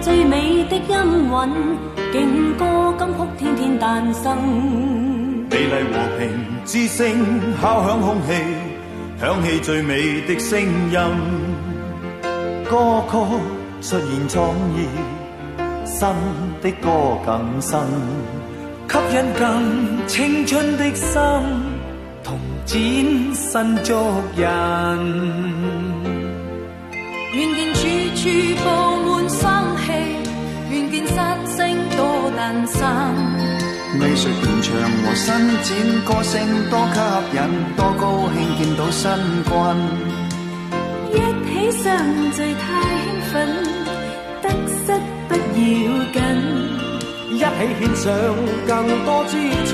最美的音韻，勁歌金曲天天誕生。美麗和平之聲敲響空氣，響起最美的聲音。歌曲出現創意，新的歌更新，吸引更青春的心，同展新足印。願見處處佈滿生氣，願見新星多誕生。藝術現場和伸展，歌聲多吸引，多高興見到新君。一起相聚太興奮，得失不要緊。一起獻上更多姿彩，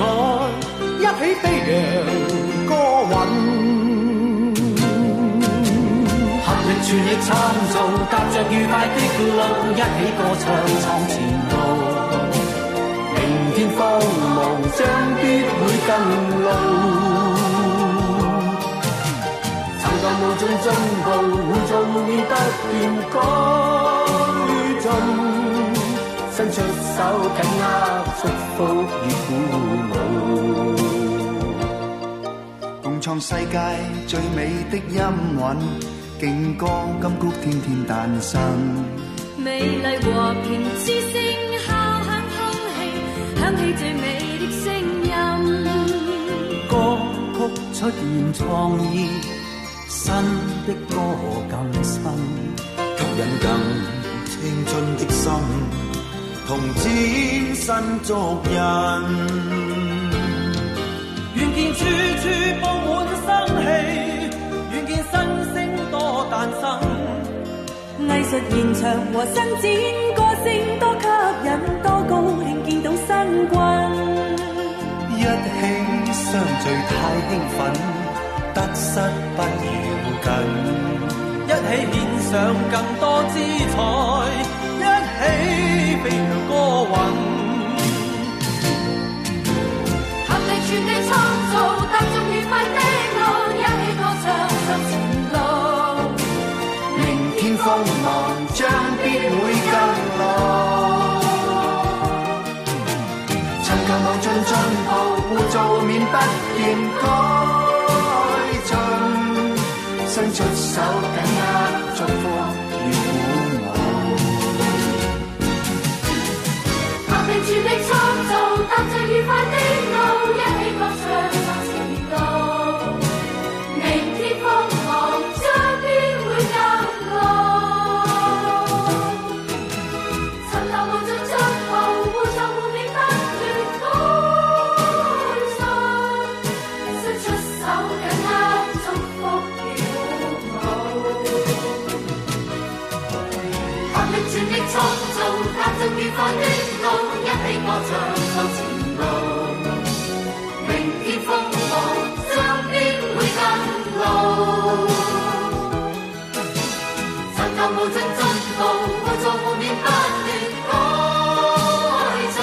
一起飛揚歌韻。合力全力創造，踏着愉快的路，一起歌唱闖前路。明天光芒將必會更露，尋舊無盡進步，會做會變不斷改進，伸出手緊握祝福與鼓舞，共創世界最美的音韻，勁歌金曲天天誕生。美麗和平之聲敲響空氣，響起最美的聲音。歌曲出現創意，新的歌更新，吸引更青春的心，同展新足印。願見處處佈滿生氣，願見新星多誕生。藝術現場和伸展，歌聲多吸引，多高興見到新君。一起相聚太興奮，得失不要緊。一起獻上更多姿彩，一起飛揚歌韻。合力全力創造，踏着愉快的路，一起歌唱向前路。明天鋒芒將必會更露，尋求無盡進步，污糟免不斷改進，伸出手緊握祝福與鼓舞。合力全力創造，踏着愉快的路，一起歌唱向前路。明天鋒芒將必會更露，尋求無盡進步，污糟污蔑不斷改進，伸出手緊握祝福與鼓舞。合力全力創造，踏着愉快的路，一起歌唱向前路。明天鋒芒將必會更露，尋求無盡進步，污糟污蔑不斷改進，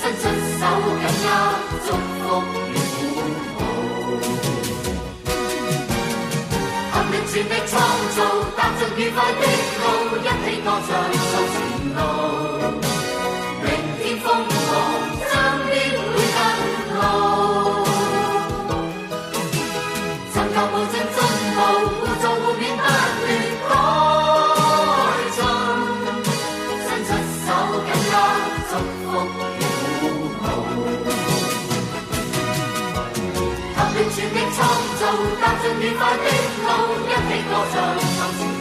伸出手緊握祝福與鼓舞。合力全力創造，踏着愉快的路，一起歌唱向前路。明天鋒芒將必會更露，尋求無盡進步，污糟污蔑不斷改進，伸出手緊握祝福與鼓舞。合力全力創造，踏着愉快的路，一起歌唱向前路。